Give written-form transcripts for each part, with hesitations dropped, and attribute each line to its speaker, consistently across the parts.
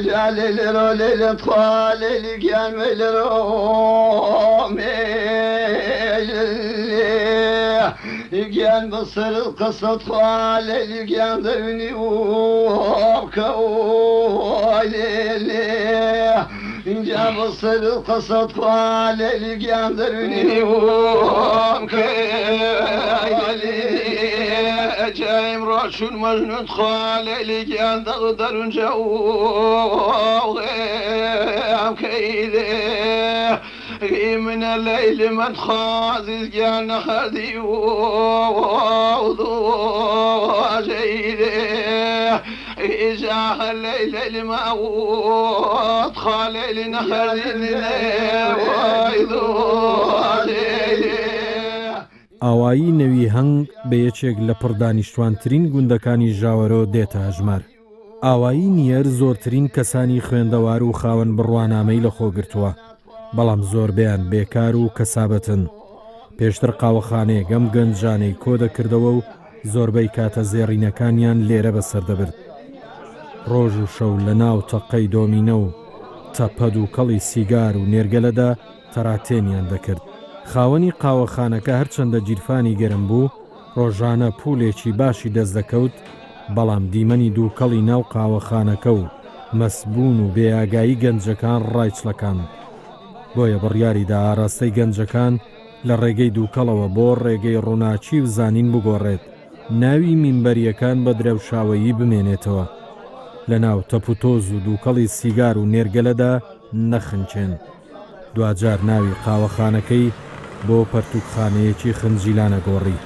Speaker 1: جالي رولي طوالي جمل رومي كان بصر القصة طوالي كان ذبني وكوالي جاب بصر القصة طوالي كان ذبني وكوالي جايم راشون مجنون خالي اللي كان تقدر جو كيده من الليل ما تخازي كان خدي وضو جيده إجاه الليل ما وطخالي لنخلي ويضو جيده
Speaker 2: ئاوایی نەوی هەنگ بە یەکێک لە پڕدانیشتوانترین گوندەکانی ژاوەرۆ دێتە هەژمار. ئاوایی نیەر زۆرترین کەسانی خوێندەوار و خاوەن بڕوانامەی لەخۆگرتووە، بەڵام زۆربیان بێکار و کەسابەتن. پێشتر قاوەخانەیەک ئەم گەنجانەی کۆ دەکردەوە و زۆربەی کاتە زێڕینەکانیان لێرە بەسەردەبرد. ڕۆژ و شەو لە ناو تەقەی دۆمینە و تەپەد و کەڵی سیگار و نێرگەلەدا تەراتێنیان دەکرد. خاوەنی قاوەخانەکە هەرچەندە گیرفانی گەرم بوو، ڕۆژانە پولێکی باشی دەست دەکەوت، بەڵام دیمەنی دووکەڵی ناو قاوەخانەکە و مەسبوون و بێئاگایی گەنجەکان ڕایچڵەکان. بۆیە بڕیاریدا ئاراستەی گەنجەکان لە ڕێگەی دووکەڵەوە بۆ ڕێگەی ڕووناچی و زانین بگۆڕێت، ناوی مینبەریەکان بە درەوشاوەیی بمێنێتەوە، لە ناو تەپوتۆز و دووکەڵی سیگار و نێرگەلەدا نەخنچێن. دوجار ناوی قاوەخانەکەی بۆ پەرتووکخانەیەکی خنجیلانە گۆڕی.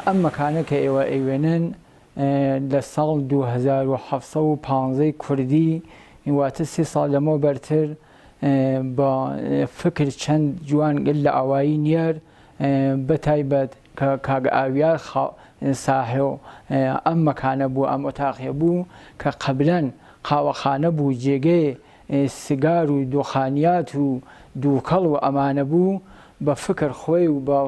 Speaker 3: ئەم مەکانە کە ئێوە ئەیوێنن لە ساڵ 2715 کوردی واتە 30 ساڵ لەمەوە بەرتر بە فکر چەند جوانگەل لە ئاوایی نیەر بەتایبەت کە کاگە ئاویار ساحێ و ئەم مەکانە بوو، ئەم ئۆتاقیە بوو کە قەبلەن قاوەخانە بوو، جێگەی سیگار و دۆخانیات و دووکەڵ و ئەمانە بوو. بە فکر خۆی و بە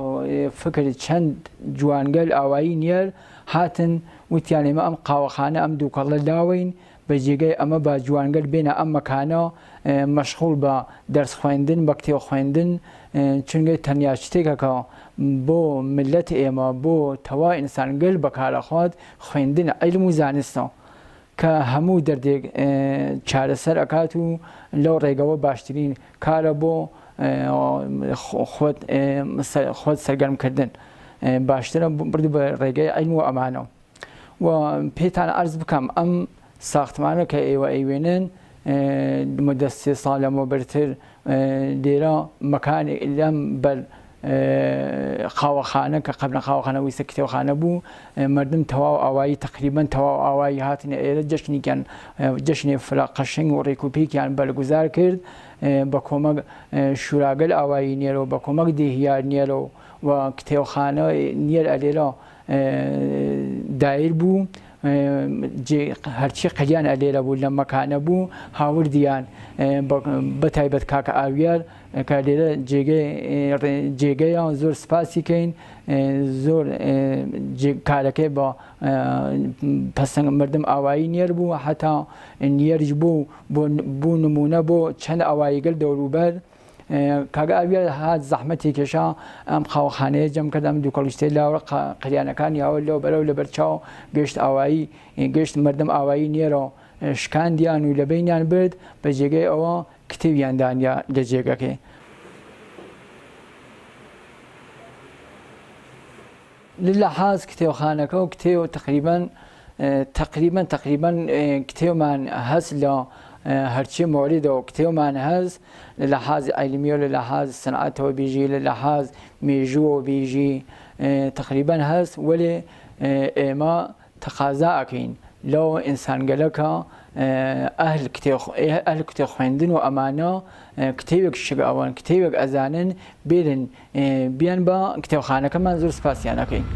Speaker 3: فکر چەند جوانگەل ئاوایی نیەر هاتن وتیان ئێمە ئەم قاوەخانە ئەم دووکەڵە داوین بە جێگەی ئەمە بە جوانگەل بێنە ئەم مەکانە مەشغوڵ بە دەرس خوێندن، بە کتێب خوێندن، چونکە تەنیا شتێکەکە بۆ ملەت ئێمە بۆ تەواو ئینسانگەل بەکارەخوات خوێندن عیلم و زانستە کە هەموو دەردێک چارەسەر ئەکات و لەو ڕێگەوە باشترین کارە بۆ خۆت سەرگەرمکردن باشترە بردو بە ڕێگەی عیلم و ئەمانە. و پێتان عەرز بکەم ئەم ساختمانە کە ئێوە ئەیوێنن مدە 3 ساڵ لەمەوە بەرتر لێرە مەکانێک لەم بەر قاوەخانە کە قەبلە قاوەخانە ویسە کتێبخانە بوو، مردم تەواو ئاوایی تقریبەن تەواو ئاوایی هاتنە ئێرە جەشنێکیان جەشنێ فراقەشنگ و ڕێکوپێکیان بەرگوزار کرد بە کۆمەک شوراگەل ئاوایی نێرەوە، بە کۆمەک دێهیار نێرەوە و کتێبخانە نێر ئەلێرە دایر بوو، هەرچی قەلیان ئەلێرە بوو لە مەکانە بوو هاوردیان بەتایبەت کاکە ئاویار کە لێرە جێگەیە زۆر سپاسی کەین، زۆر کارەکەی بە پەسەنگ مردم ئاوایی نێر بوو، هەتا نێریش بوو نمونە بۆ چەند ئاواییگەل دەوروبەر. کاگە ئاویار هات زەحمەتی کێشا ئەم قاوەخانەیە جەم کرد، ئەم دووکەڵشتەی لاوە قەلیانەکانی هاوە لەو بەرەو لە بەرچاو گەشت مردم ئاوایی نێرە شکاندیان و لە بینیان برد بە جێگەی ئەوە کتێبیان دانیا لە جێگەکەی. لەحاز کتێبخانەکە و کتێب تقریبەن کتێبمان هەست لە هەرچی مۆریدەوە کتێبمان هەست لە لەحاز عیلمیە و لە لەحاز سەنعەتەوە بیژی، لە لەحاز مێژووەوە بیژی تقریبەن هەست، وەلێ ئێمە تەقازا ئەکەین لەو ئینسانگەلەکە ئەهل کتێب خوێندن و ئەمانە کتێبێک شگاوان کتێبێک ئەزانن بێرن بیان بە کتێبخانەکەمان زۆر سپاسیان ئەکەین.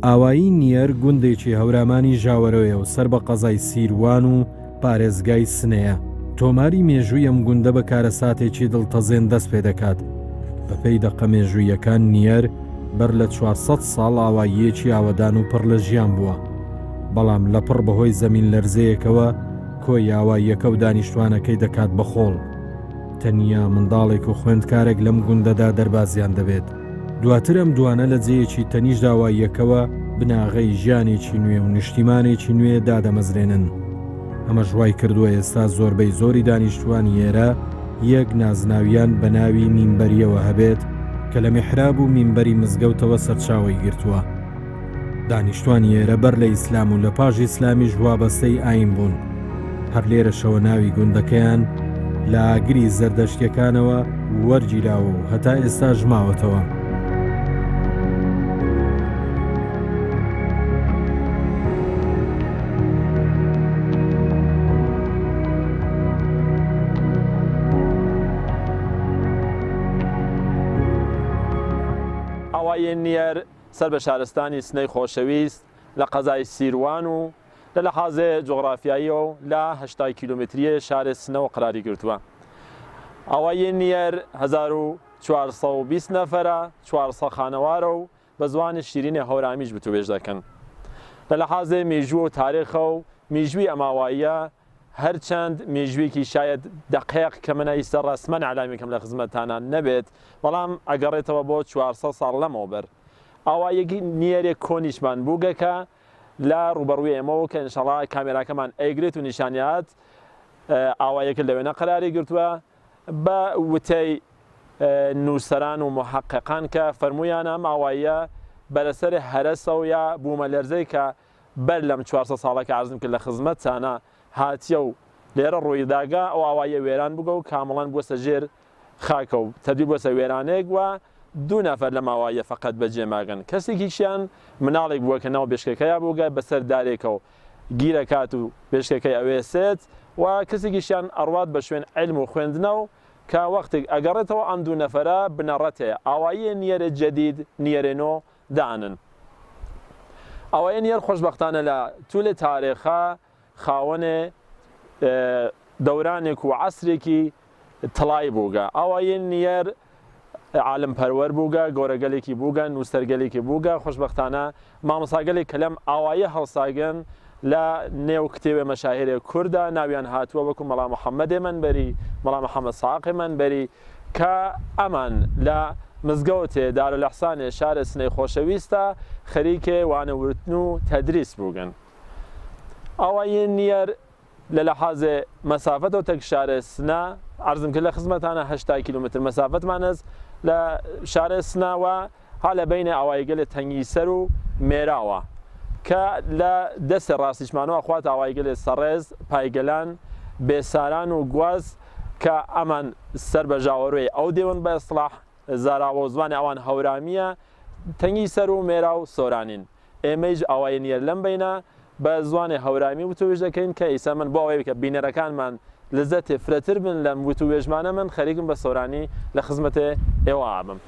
Speaker 2: ئاوایی نیەر گوندێکی هەورامانی ژاوەرەوەیە و سەر بە قەزای سیروان و پارێزگای سنەیە. تۆماری مێژووی ئەم گوندە بە کارەساتێکی دڵتەزێن دەست پێ دەکات. بەپێی دەقە مێژوویەکان نیەر بەر لە 400 ساڵ ئاواییەکی ئاوەدان و پڕ لە ژیان بووە، بەڵام لە پڕ بەهۆی زەمین لەرزەیەکەوە کۆی ئاواییەکە و دانیشتوانەکەی دەکات بەخۆڵ. تەنیا منداڵێک و خوێندکارێک لەم گوندەدا دەربازیان دەبێت. دواتر ئەم دوانە لە جێیەکی تەنیشت ئاواییەکەوە بناغەی ژیانێکی نوێ و نیشتیمانێکی نوێ دادەمەزرێنن. ئەمە ژوای کردووە ئێستا زۆربەی زۆری دانیشتوانی ئێرە یەک نازناویان بە ناوی مینبەریەوە هەبێت کە لە میحراب و مینبەری مزگەوتەوە سەرچاوی گرتووە. دانیشتوانی ئێرە بەر لە ئیسلام و لە پاش ئیسلامیش وابەستەی ئاین بوون. هەر لێرەشەوە ناوی گوندەکەیان لە ئاگری زەردەشتیەکانەوە وەرگیراوە و هەتا ئێستا ژماوەتەوە.
Speaker 4: ئاوایی نیەر سەر بە شارستانی سنەی خۆشەویست لە قەزای سیروان و لە لەحاظێ جۆغرافیاییەوە و لە 80 کیلومتریە شارێ سنەوە قراری گرتووە. ئاوایی نیەر 1420 نەفەرە، 400 خانەوارە و بە زوانی شیرینی هەورامیش بتوێژ دەکەن. لە لەحاظێ مێژووە و تاریخە و مێژووی ئەم ئاواییە هەرچەند مێژوویەکی شاید دقیق کە منە ئیستا ڕەسمەن عەلامیکەم لە خزمەتانە نەبێت، بەڵام ئەگەڕێتەوە بۆ 400 ساڵ لەمەوە بەر. ئاوایەکی نیەرێک کۆنیشمان بووگەکە لە ڕوبەڕووی ئێمەوە کە ئینشەڵا کامێراکەمان ئەیگرێت و نیشانیات ئاوایەکە لەوێنە قەراری گرتووە بە وتەی نووسەران و محەققان کە فەرموویان ئەم ئاواییە بەرەسەری هەرەسە و یا بوومە لەرزەی کە بەر لەم 400 ساڵەکە عەرزم کرد لە خزمەتتانە هاتیە و لێرە ڕوویداگا ئەو ئاواییە وێران بووگە و کامەڵان بووە ژێر خاکە و تەبدیل بووە وێرانێک و 2 نەفەر لەم ئاواییە فەقەت بەجێماگەن. کەسێکیشیان مناڵێک بووە کە ناو بێشکەکەیە بووگە بەسەر دارێکە و گیرە کات و بێشکەکەی ئەوێسێت و کەسێکیشیان ئەڕوات بە شوێن عیلم و خوێندنەوە کە وەختێک ئەگەڕێتەوە ئەم 2 نەفەرە بنەڕەتەیە ئاواییە نیەرە جەدید نیەرێنۆ دانن. ئاوایە نیەر خۆشبەختانە لە توولێ تاریخە خاوەنێ دەورانێک و عەسرێکی تڵای بووگە. ئاوایە نیەر عالم پەروەر بووگە، گۆرەگەلێکی بووگە، نووسەرگەلێکی بووگە. خۆشبەختانە مامۆساگەلێک کە لەم ئاوایە هەڵساگەن لە نێو کتێوێ مەشاهێرێ کووردە ناویان هاتووە وەکو مەڵا محەممەدێ منبەری، مەڵا محەممەد ساقی منبەری کە ئەمان لە مزگەوتێ دارولەحسانێ شارە سنەی خۆشەویستە خەریکێ وانەورتن و تەدریس بووگەن. ئاوایە نیەر لە لەحاظێ مەسافەتەوە تەک شارە سنە عەرزم کرد لە خزمەتانە 80 کیلومتر مەسافەتمانەز لە شارە سناوە ها لە بینە ئاوایگەلێ تەنگی سەر و مێراوە کە لە دەستێ ڕاستیشمانەوە خوات ئاوایگەلێ سەڕێز پایگەلان بێساران و گواز کە ئەمان سەر بە ژاوەڕوێ ئەو دێون بە ئەسڵاح زاراوە و زمانی ئەوان هەورامیە تەنگی سەر و مێرا و سۆرانین. ئێمەیش ئاوای نیەر لەم بینە بە زوانی هەورامی وتوێژ دەکەین کە ئیسا من بۆ ئەوەیە کە بینەرەکانمان لەزەتێ فرەتر بن لەم وتوێژمانە من خەریکم بە سۆرانی لە خزمەتێ ئێوە ئابم.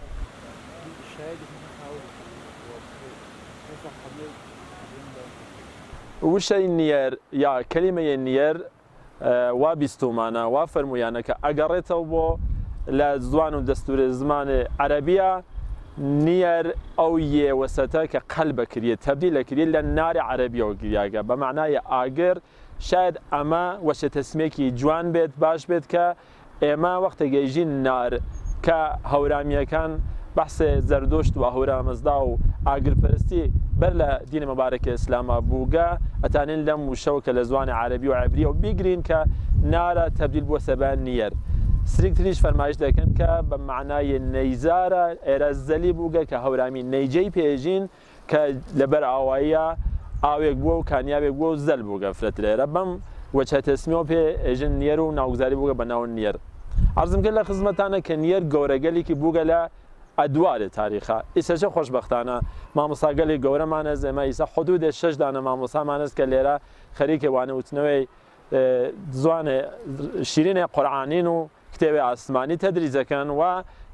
Speaker 4: وشەی نیەر یا کەلیمەیە نیەر وا بیستومانە وا فەرمویانە کە ئەگەڕێتەوە بۆ لە زوان و دەستورە زمانی عەرەبیە نیەر ئەو یێوەسەتە کە قەلبە کردێت تەبدیل لەکرێت لە ناری عەرەبیەوە گریاگە بە معنای ئاگر. شاید ئەمە وەشە تەسمێکی جوان بێت باش بێت کە ئێمە وەختە گەیژین نار کە هەورامیەکان بەحسێ زەردۆشت و هەورامەزدا و ئاگرپەرستی بەر لە دینە مەبارەکە ئیسلامە بووگە ئەتانین لەم وشەوە کە لە زوانی عەرەبی و عەبریە و بیگرین کە نارە تەبدیل بووە سەبان نیەر. سرکتریش فەرمایش دەکەن کە بە معنای نەیزارە ئێرە زەلی بووگە کە هەورامی نەیجەی پێژین کە لەبەر ئاواییە ئاوێک بووە و کانیاوێک بووە و زەل بووگە فرەت لێرە بەم وەچە تەسمیەوە پێ ئێژن نیەر و ناوگزاری بووگە بە ناو نیەر. عەرزم کرد لە خزمەتانە کە نیەر گەورەگەلێکی بووگە لە ئەدوارێ تاریخە. ئیسەچە خۆشبەختانە مامۆساگەلی گەورەمانەز ئێمە ئیسا حدودێ 6 دانە مامۆسامانەز کە لێرە خەریکە وانەوتنەوەی زوانێ شیرینێ قورعانین و کتێوی ئاسمانی تەدریزەکەن و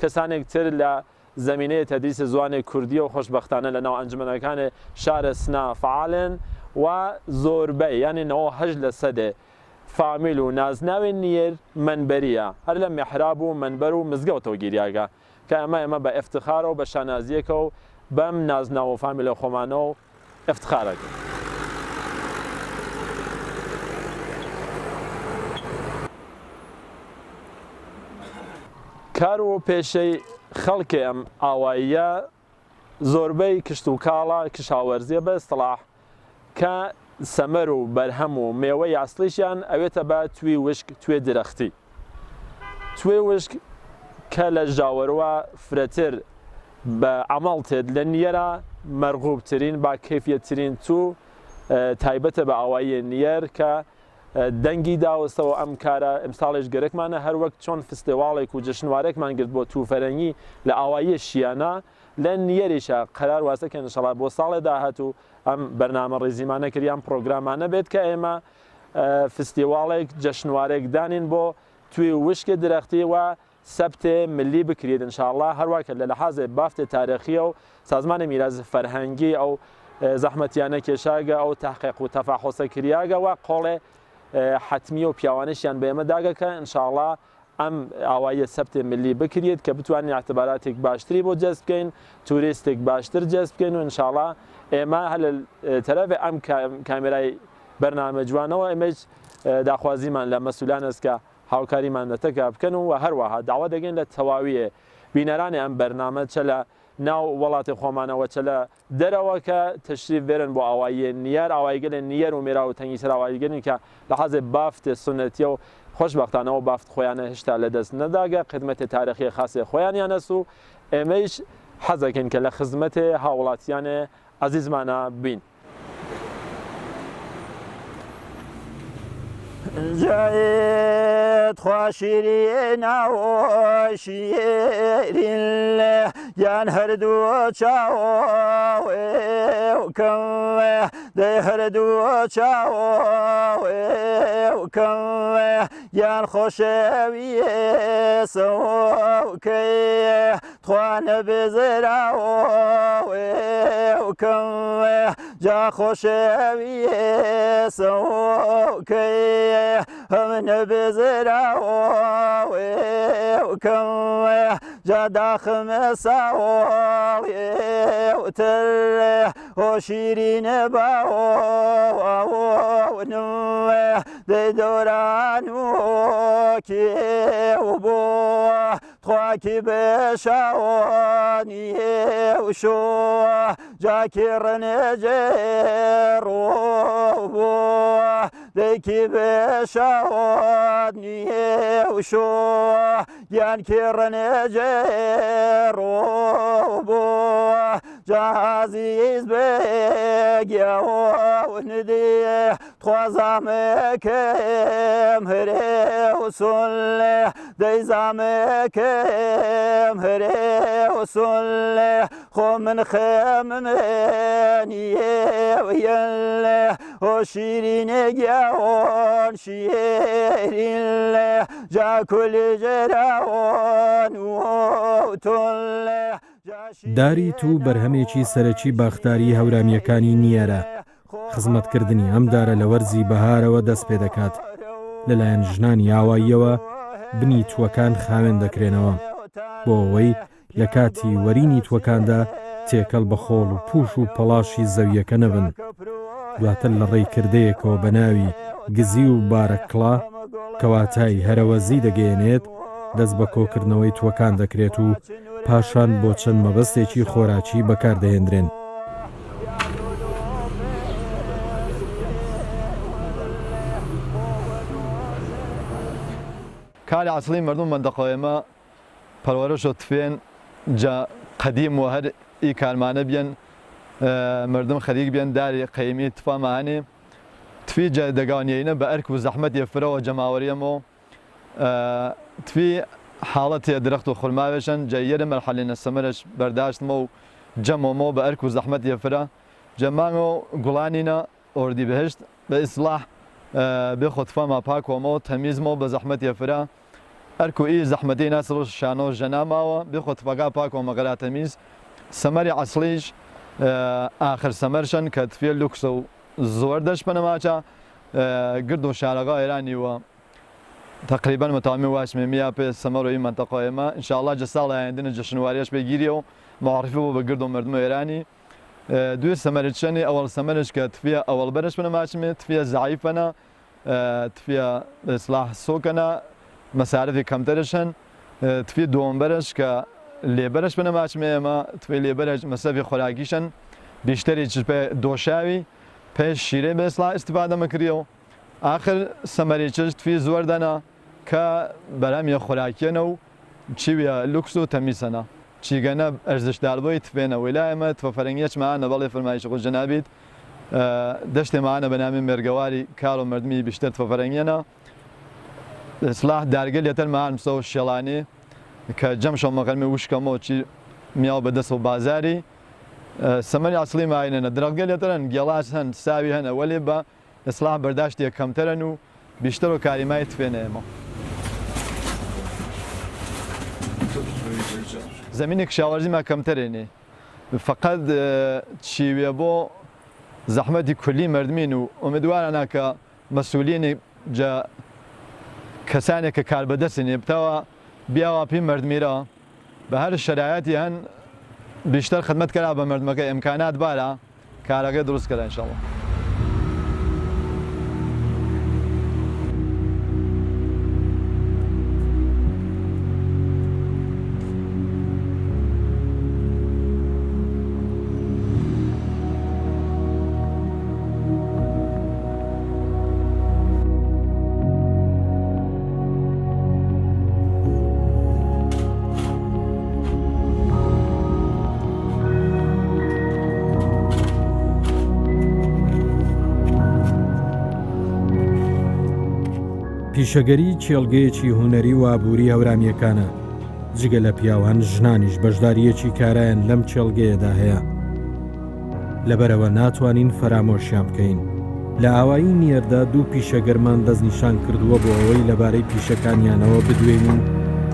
Speaker 4: کەسانێک تر لە زمینەیە تەدریسە زوانێ کوردی و خۆشبەختانە لەناو ئەنجومەنەکانی شارە سنا فعالن و زۆربەی یعنی 98% فامیل و نازناوی نیر منبەریە هەر لە میحراب و منبەر و مزگەوتەوە گیریاگە کە ئەمە بە ئفتخارە و بە شانازیەکە و بەم نازناو و فامیلە خۆمانەوە ئفتخارەکە. کار و پێشەی خەڵکی ئەم ئاواییە زۆربەی کشت و کاڵە کشاوەرزیە بە ئەستڵاح کە سەمەر و بەرهەم و مێوەی ئاسڵیشیان ئەوێتە بە توی وشک توێ درەختی. توێ وشک کە لە ژاوەرەوە فرەتر بە عەمەڵ تێت لە نیەرە مەرغوبترین با کەیفیەتترین تو تایبەتە بە ئاواییە نیەر کە دەنگی داوەستەوە ئەم کارە ئەمساڵێش گەرەکمانە هەر وەک چۆن فستێواڵێک و جەشنوارێکمان گرت بۆ تووفەرەنگی لە ئاواییە شیانە لە نیەریشە قەرار واسەکەن ئینشەڵا بۆ ساڵێ داهاتوو ئەم بەرنامە ڕێزیمانە کردیان پرۆگرامانە بێت کە ئێمە فستیواڵێک جەشنوارێک دانین بۆ توی وشکە درەختی و سەبتێ ملی بکرێت ئینشاءڵڵا هەروەکە لە لەحاظێ بافتێ تاریخیە و سازمانی میراث فەرهەنگی ئەو زەحمەتیانە کێشاگە ئەو تحقیق و تەفاحوسە کریاگە و قۆڵێ حتمی و پیاوانشیان بە ئێمە داگەکە ئینشاءڵڵا ئەم ئاواییە سەبتێ ملی بکرێت کە بتوانین اعتباراتێک باشتری بۆ جەست بکەین توریستێک باشتر جەست بکەین و ئینشاءڵڵا ئێمە هەر لە تەرەفێ ئەم کامێرای بەرنامە جوانەوە ئێمەش داخوازیمان لە مەسئولان است کە هاوکاریمان دەتەکە بکەن و هەروەها داوا دەگەین لە تەواویە بینەرانی ئەم بەرنامە چە لە ناو وڵاتی خۆمانەوە چە لە دەرەوە کە تەشریف بێرن بۆ ئاواییە نیەر ئاواییگەلە نیەر و مێرا و تەنگی سەر ئاواییگەرن کە لە حەزێ بافتێ سنەتیە و خۆشبەختانەوە بافت خۆیانە هێشتا لە دەست نەداگە خدمەتی تاریخی خاصی خۆیانیان هەست و ئێمەش حەزەکەین کە لە خزمەتێ هاوڵاتیانێ عەزیزمانە بین.
Speaker 5: جایت خواشیرینە و شیرین لێ یان هەردوو چاوەکەوێ دەی هەردوو چاوەکەوێ یان خۆشەویێسەوەکەی توانە بێزراوەکەوێ جا خۆشەویێسەوەکەی هەمنە بێزراوەکەوێ جا داخمە ساوەڵێوتر ئۆ شیرینە باوەنوێ دەی دەوران وەکێ بۆ خواکی بێشاوانی وشۆ جاکی ڕەنێجێڕۆ بۆ دەیکی بێشاوانی وشۆ یانکی ڕەنێجێڕۆ بۆ جاهازیز بێگیاوە ندێ خوازامەکەم هەرێ وسۆلێ دەی زامەکەم هەرێ وسۆلێ خۆ من خەممێنیێویەلێ ئۆ شیرینێ گیاوۆن شیرین لێ جا کولی جێراوۆن وتۆلێ
Speaker 2: داری تو بەرهەمێکی سەرەکی باختاری هەورامیەکانی نیەرە خزمەتکردنی ئەم دارە لە وەرزی بەهارەوە دەست پێ دەکات لەلایەن ژنانی ئاواییەوە بنی تووەکان خاوێن دەکرێنەوە بۆ ئەوەی لە کاتی وەرینی تووەکاندا تێکەڵ بە خۆڵ و پوش و پەڵاشی زەویەکە نەبن دواتر لە ڕێکردەیەکەوە بە ناوی گزی و بارەکڵا کەواتای هەرەوەزی دەگەێنێت دەست بە کۆکردنەوەی تووەکان دەکرێت و پاشان بۆ چەند مەبەستێکی خۆراکی بەکاردەهێنرێن.
Speaker 6: کاری ئاسڵی مردم مندەقەوەمە پەروەرەشە تفێن جا قەدیم و هەر ئی کارمانە بێن مردم خەریک بێن داری قەیمی تفامانێ تفی دەگاونیینە بە ئەرک و زەحمەت یەفرەوە جەماوەریەمەوە تفی حاڵەتێ درەخت و خورماوێشن جەیەرە مەرحەلێنە سەمەرش بەرداشتمە و جەمەوە بە ئەرک و زەحمەت یەفرە جەمانەوە گوڵانینە ئۆردی بەهشت بە ئیسلاح بێ خۆتفاما پاکۆمەوە تەمیزمەوە بە زەحمەت یەفرە ئەرک و ئی زەحمەتی ناسڕ شانۆ ژەناماوە بخۆ تفەکە پاک و مەغەراتە میز سەمەری عەسڵیش ئاخر سەمەرشن کە تفێ لوکسە و زۆر دەش بنەماچە گرد و شارەکە ئێرانی وە تقریبا متامی واشمێمیا پێ سەمەڕۆی منتەقە ئێمە ئینشاءڵڵا جە ساڵی ئایندە جەشنواریەش پێگیریەوە معرفی بۆ بە گرد و مردم ئێرانی دوێ سەمەرچەنی ئەوەڵ سەمەرش کە تفێ ئەوەڵ بەرش بنەماچمێت تفێ زعیفەنە تفێ ئیسلاح سۆکەنە مەسارفی کەمتەرشن تفێ دووەمبەرش کە لێبەرش بنەماچمێ ئێمە تفێ لێبەرش مەسەفی خۆراکیشن بیشتری پێ دۆشاوی پێش شیرێ بە ئیسلاح ئیستیفادە مەکریەوە آخر سەمەریچش تفێ زۆر دەنا کە بەرەمیە خۆراکیەنە و چیویە لوکس و تەمیسەنە چیگەنە ئەرزشداربووی تفێنە ویلا ئێمە تفە فەرەنگیەچمانە بەڵێ فەرمایشی خۆ جەنابیت دەشتێمانە بەنامی مێرگەواری کار و مردمی بیشتر تفە فەرەنگیەنە ئیسلاح دارگە لێتەر مەهانمسە و شێڵانی کە جەمشە مەقەرمی وشکەمەوە چی میاو بەدەست و بازاری سەمەری عەسڵی ماینەنە درەڵگە لێتەرن گێڵاس هەن ساوی هەنە وەلێ بە ئیسلاح بەرداشتی کەمتەرن و بیشتر و کاریمای تفێنە ئێمە زمینێک شاوەرزیمە کەمتەرێنێ فقط چیوێ بۆ زەحمەتی کولی مردمین و ئومێدوارانە کە مەسئولینی کەسانێک کە کار بەدەستێنێ بتەوە بیاوە پێی مردمیرە بە هەر شەرایەتی هەن بیشتر خدمەت کەرا بە مردمەکە ئیمکانات بارە کارەکەی دروست کەرا ئینشاءڵڵا
Speaker 2: پیشەگەری چێڵگەیەکی هونەری و ئابووری هەورامیەکانە جگە لە پیاوان ژنانیش بەشداریەکی کارایان لەم چێڵگەیەدا هەیە لەبەرەوە ناتوانین فەرامۆشیان بکەین لە ئاوایی نێردا دوو پیشەگەرمان دەستنیشان کردووە بۆ ئەوەی لەبارەی پیشەکانیانەوە بدوێن و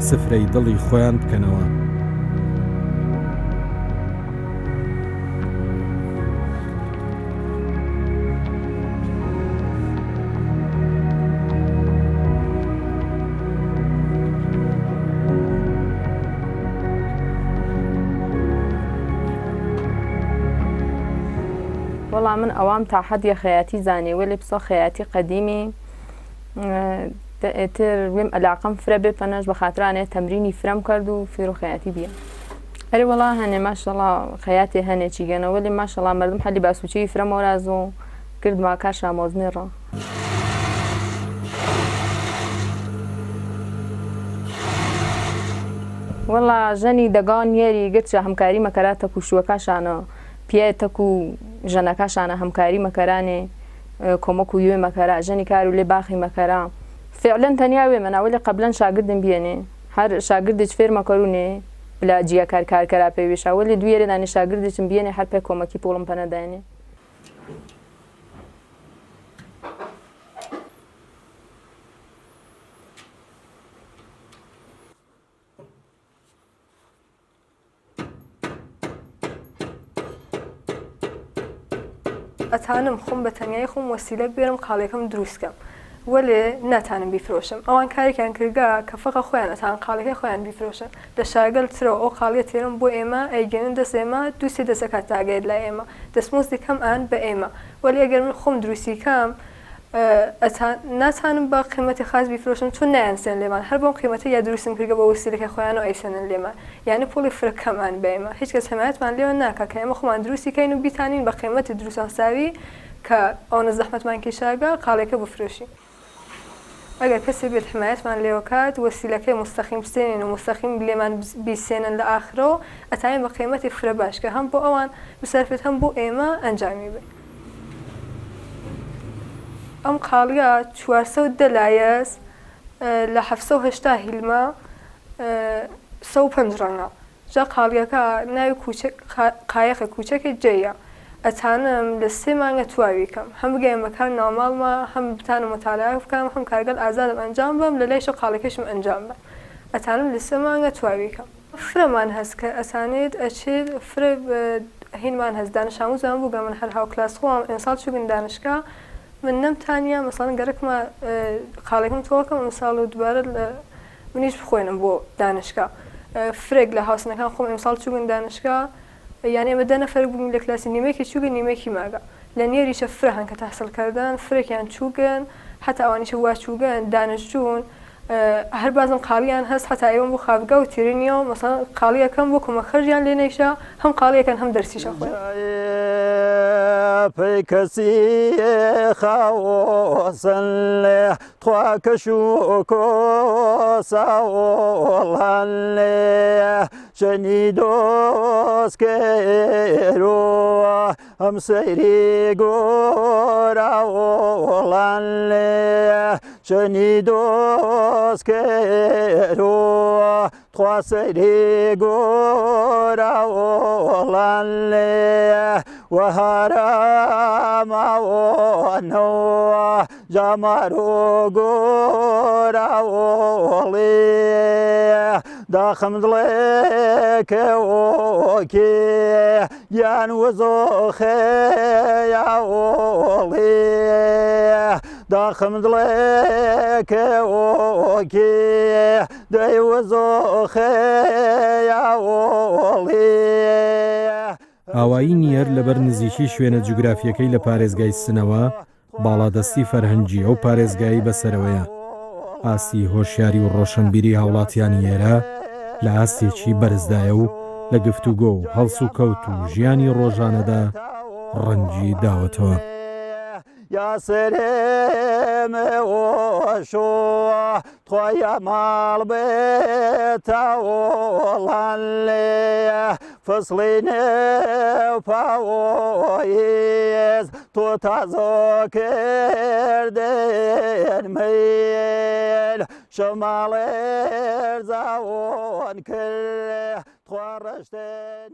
Speaker 2: سفرەی دڵی خۆیان بکەنەوە
Speaker 7: والله من أوام تحدي خياتي زاني واللي بصو خياتي قديمي تر ويم العقم فربي فناش بخاطراني تمريني فرم كردو في خياتي بيا أري والله هني ما شاء الله خياتي هني تشيجانا واللي ما شاء الله مردم حلي باسوشي فرم ورازو كرد ما كاشا موزميرا والله جاني دقان يري قلت همكاري مكراتك وشوكاشانا پیاتەک و ژەنەکەشانە هەمکاری مەکەرانێ کۆمەک و یوێ مەکەرا ژەنی کار و لێ باخی مەکەرا فعلەن تەنیاوێ مناوەلی قبلەن شاگردم بێنێ هەر شاگردێک فێر مەکەرونێ بلا جیە کارکەرا پێویشا وەلی دوێرە دانی شاگردێکم بێنێ هەر پێ کۆمەکی پۆڵم پەنەدایێنێ
Speaker 8: ئەتانم خۆم بە تەنیای خۆم وەسیلە بێرم قاڵێکم دروستکەم وەلێ ناتانم بیفرۆشم ئەوان کارێکیان کردگا کە فەقە خۆیان ئەتان قاڵەکەی خۆیان بیفرۆشن لە شاگەل ترەوە ئەو قاڵیە تێرم بۆ ئێمە ئەیگەنن دەست ئێمە دووسێ دەسەکات تاگەیت لای ئێمە دەستمۆستی کەم ئان بە ئێمە وەلی ئەگەر من خۆم دروستی کەم ناتانم بە قیمەتی خاص بیفرۆشم چون نایانسێن لێمان هەر بۆم قیمەتی یا دروستم کردگە بە وسیلەکەی خۆیان و ئەیسێنن لێمان یعنی پۆڵی فرەکەمان بە ئێمە هیچ کەس حمایەتمان لێوە ناکە کە ئێمە خۆمان دروستی کەین و بیتانین بە قیمەتی دروستانساوی کە ئەوە زەحمەتمان کێشاگە قاڵێکە بفرۆشی ئەگەر کەسێ بێت حمایەتمان لێوە کات وەسیلەکەی مستەقیم بستێنین و مستەقیم لێمان بیسێنن لە ئاخرەوە ئەتانین بە قیمەتی فرە باش کە هەم بۆ ئەوان بسەرفێت هەم بۆ ئێمە ئەنجامی بێت ئەم قاڵیە 410 لایەس لە 780 هیلمە 105 ڕەنگە جا قاڵیەکە ناوی قایەخە کوچەکە جێیە ئەتانم لە 3 مانگە تواوی کەم هەم بگەیم بەکار ناوماڵمە هەم بتانم متالعە بکەم هەم کارگەل ئازادم ئەنجام بم لە لای شە قاڵەکەشم ئەنجام بم ئەتانم لە سێ مانگە تواویکە فرەمان هەست کە ئەسانێت ئەچێت فرە هینمان هەست دانشامو زان بووگە من هەر هاو کلاس خۆم ئێساڵ چووگن دانشگا من نەمتانیا مەسەڵەن گەرەکمە خاڵێکم تۆڵکەم ئەمساڵ و دوبارە منیش بخوێنم بۆ دانشگا فرێک لە هاوسنەکان خۆم ئەمساڵ چووگن دانشگا یعنی ئەمە 10 نەفەر بووین لە کلاسی نیمەیەکی چووگن نیمەیەکی ماگە لە نێریشە فرە هەن کە تەحسیلکردن فرێکیان چووگن حتا ئەوانیشە وا چووگن دانشجوون هەر بازم قاڵیان هەست حتا ئێوەم بۆ خاابگا و تیرینیەوە مەسەڵەن قاڵیەکەم بۆ کۆمە خەرجیان لێ نەیشا هەم قاڵیەکەن هەم دەرسیشە خۆیان
Speaker 5: پێی کەسی خاوەسەن لێ توا کەش و کۆساوەڵان لێ ژەنی دۆستکێرۆوە ئەم سەیری گۆراوەڵان لێ ژەنی دۆستکێرۆوە توا سەیری گۆراوەڵان لێ وهرماوانەوە جامارۆ گۆراوەڵێ داخم دڵێکەوەکێ گیان وەزۆخەیاوەڵێ داخم دڵێکەوەکێ دەیوەزۆخەیاوەڵێ
Speaker 2: ئاوایی نیەر لەبەر نزیکی شوێنە جوگرافیەکەی لە پارێزگای سنەوە باڵادەستی فەرهەنگی ئەو پارێزگایی بەسەرەوەیە ئاستی هۆشیاری و ڕۆشنبیری هاوڵاتیانی ئێرە لە ئاستێکی بەرزدایە و لە گفتوگۆ و هەڵس و کەوت و ژیانی ڕۆژانەدا ڕەنگی داوەتەوە
Speaker 5: یا سرێمەوەشۆوە تۆیە ماڵ بێتەوەڵان لێ فەسڵی نێو پاوەیز تۆ تازۆ کردێن مەیل شەماڵێر زاوۆن کرد تۆ ڕەشتێن